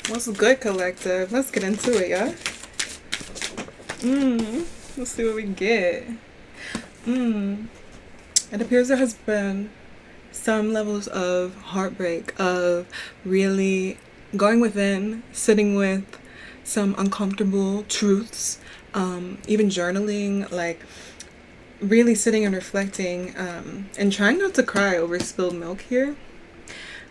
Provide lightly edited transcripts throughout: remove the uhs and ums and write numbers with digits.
What's good, collective? Let's get into it, yeah? Let's see what we get. It appears there has been some levels of heartbreak, of really going within, sitting with some uncomfortable truths, even journaling, like really sitting and reflecting, and trying not to cry over spilled milk here,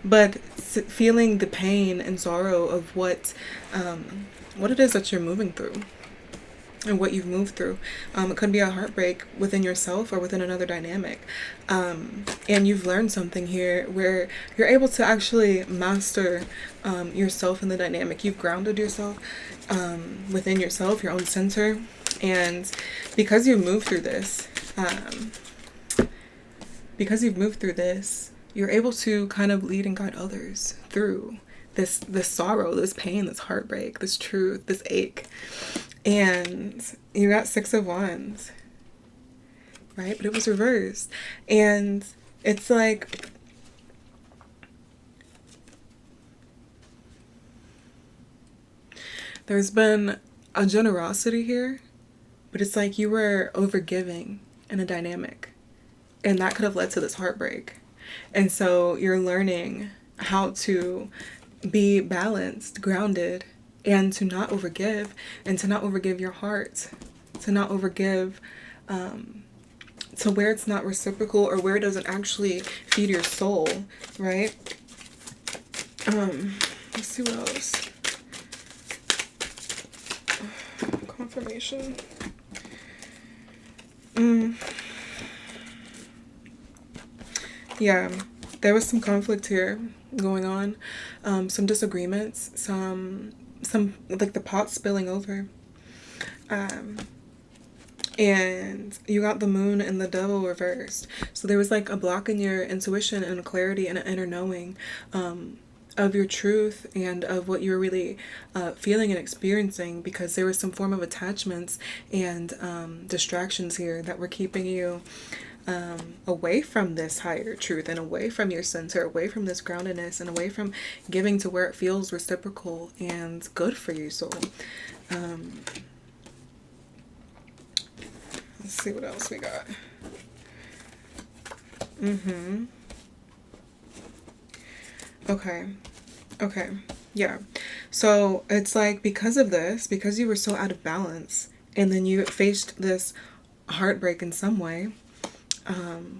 but feeling the pain and sorrow of what it is that you're moving through and what you've moved through. It could be a heartbreak within yourself or within another dynamic. And you've learned something here where you're able to actually master yourself in the dynamic. You've grounded yourself within yourself, your own center. And because you've moved through this, um, you're able to kind of lead and guide others through this sorrow, this pain, this heartbreak, this truth, this ache. And you got Six of Wands, right? But it was reversed. And it's like, there's been a generosity here, but it's like you were overgiving in a dynamic. And that could have led to this heartbreak. And so you're learning how to be balanced, grounded, and to not overgive, and to not overgive your heart, to not overgive to where it's not reciprocal or where it doesn't actually feed your soul, right? Let's see what else. Confirmation. Yeah, there was some conflict here going on, some disagreements, some like the pot spilling over, and you got the moon and the devil reversed. So there was like a block in your intuition and clarity and an inner knowing of your truth and of what you were really feeling and experiencing, because there was some form of attachments and distractions here that were keeping you away from this higher truth and away from your center, away from this groundedness, and away from giving to where it feels reciprocal and good for you. So let's see what else we got. Okay, yeah. So it's like, because of this, because you were so out of balance, and then you faced this heartbreak in some way,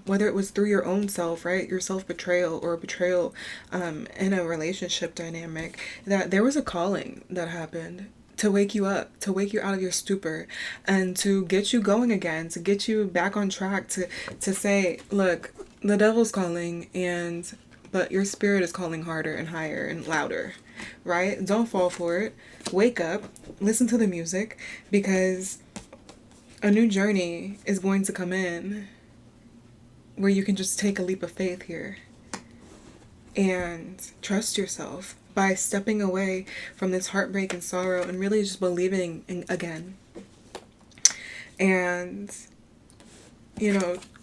whether it was through your own self, right, your self-betrayal, or betrayal in a relationship dynamic, that there was a calling that happened to wake you up, to wake you out of your stupor, and to get you going again, to get you back on track, to say, look, the devil's calling, but your spirit is calling harder and higher and louder, right? Don't fall for it. Wake up, listen to the music, because a new journey is going to come in where you can just take a leap of faith here and trust yourself by stepping away from this heartbreak and sorrow and really just believing in again. And,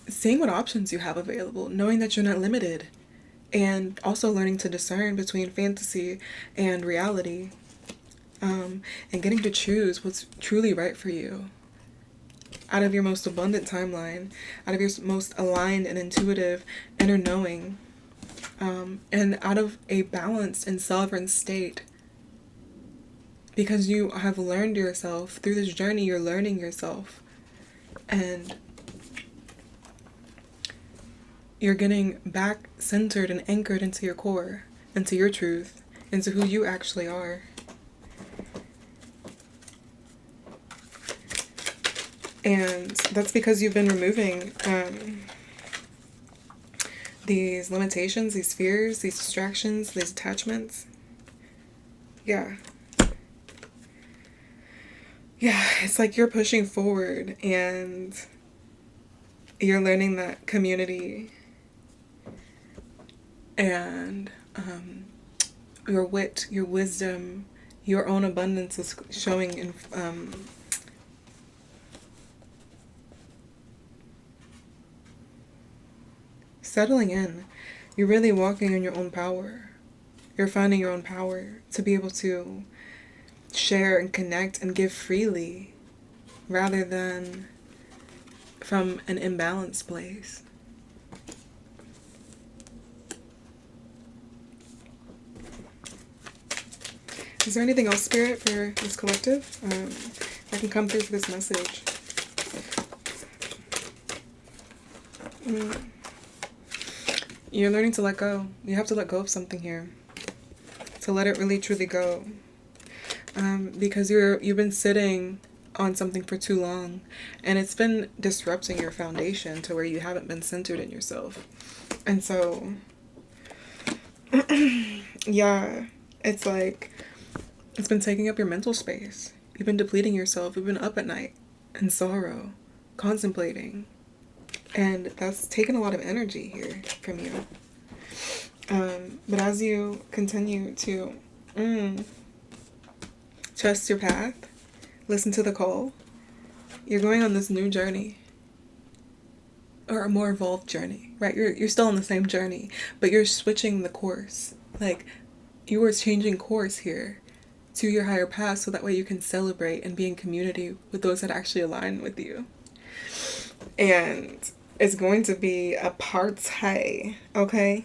seeing what options you have available, knowing that you're not limited, and also learning to discern between fantasy and reality, and getting to choose what's truly right for you out of your most abundant timeline, out of your most aligned and intuitive inner knowing, and out of a balanced and sovereign state. Because you have learned yourself through this journey, you're learning yourself, and you're getting back centered and anchored into your core, into your truth, into who you actually are. And that's because you've been removing these limitations, these fears, these distractions, these attachments. Yeah, it's like you're pushing forward, and you're learning that community and your wit, your wisdom, your own abundance is showing in settling in. You're really walking in your own power. You're finding your own power to be able to share and connect and give freely rather than from an imbalanced place. Is there anything else, Spirit, for this collective? I can come through for this message. You're learning to let go. You have to let go of something here. To let it really truly go. Because you've been sitting on something for too long, and it's been disrupting your foundation to where you haven't been centered in yourself. And so, yeah, it's like, it's been taking up your mental space. You've been depleting yourself. You've been up at night in sorrow, contemplating. And that's taken a lot of energy here from you. But as you continue to trust your path, listen to the call, you're going on this new journey. Or a more evolved journey, right? You're still on the same journey, but you're switching the course. Like, you are changing course here to your higher path, so that way you can celebrate and be in community with those that actually align with you. And it's going to be a party, okay?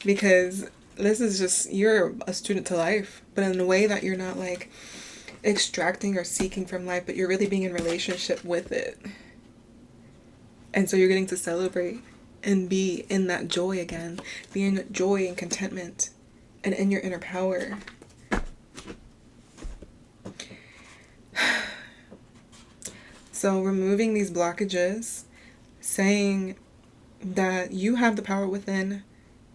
Because this is just, you're a student to life, but in a way that you're not like extracting or seeking from life, but you're really being in relationship with it. And so you're getting to celebrate and be in that joy again, be in joy and contentment and in your inner power. So removing these blockages, saying that you have the power within,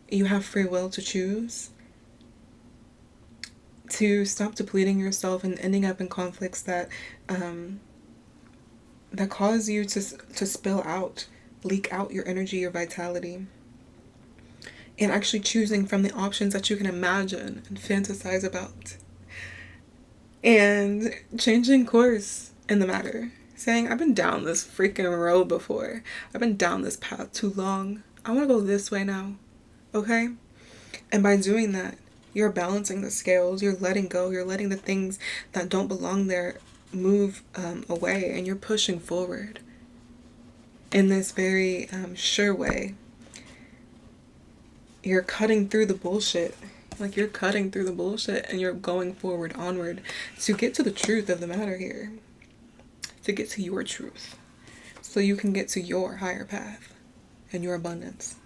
you have free will to choose, to stop depleting yourself and ending up in conflicts that that cause you to spill out, leak out your energy, your vitality, and actually choosing from the options that you can imagine and fantasize about, and changing course in the matter. Saying, I've been down this freaking road before. I've been down this path too long. I want to go this way now. Okay? And by doing that, you're balancing the scales. You're letting go. You're letting the things that don't belong there move away. And you're pushing forward in this very sure way. You're cutting through the bullshit. Like, you're cutting through the bullshit and you're going forward, onward, to get to the truth of the matter here. To get to your truth, so you can get to your higher path and your abundance.